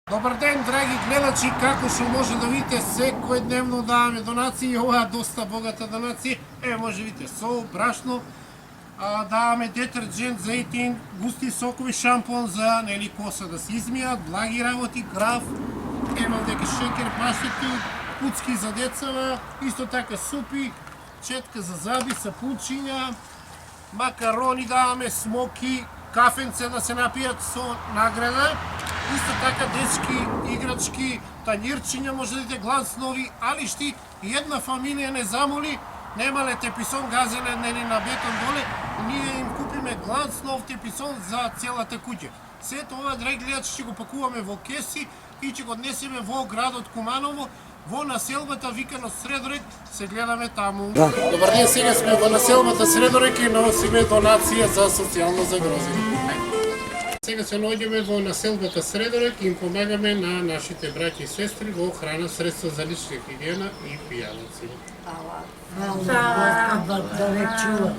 Добар ден, драги гледачи, како што може да видите, секојдневно даваме донации, ова е доста богата донација. Може видите, сол, брашно, даваме детерджент за етин, густи сокови, шампон за коса да се измијат, благи работи, граф, овде шекер, паштети, куцки за децава, исто така супи, четка за заби, сапунчиња, макарони даваме, смоки, кафенце да се напијат со награда. Исто така дечки, играчки, танјирчиња, може да видите глас нови, алишти, и една фамилија не замоли, немале теписон газене на бетон доле, ние им купиме глас нов теписон за целата куќа. Сето ова, драги гледачи, ќе го пакуваме во кеси и ќе го однесеме во градот Куманово, во населбата викано Средорек, се гледаме таму. Добар ден, сега сме во населбата Средорек и носиме донација за социјално загрозени. Сега се наоѓаме во населбата Средорек и им помагаме на нашите браќи и сестри во храна, средства за лична хигиена и пијалаци. Фала. Да ве чува.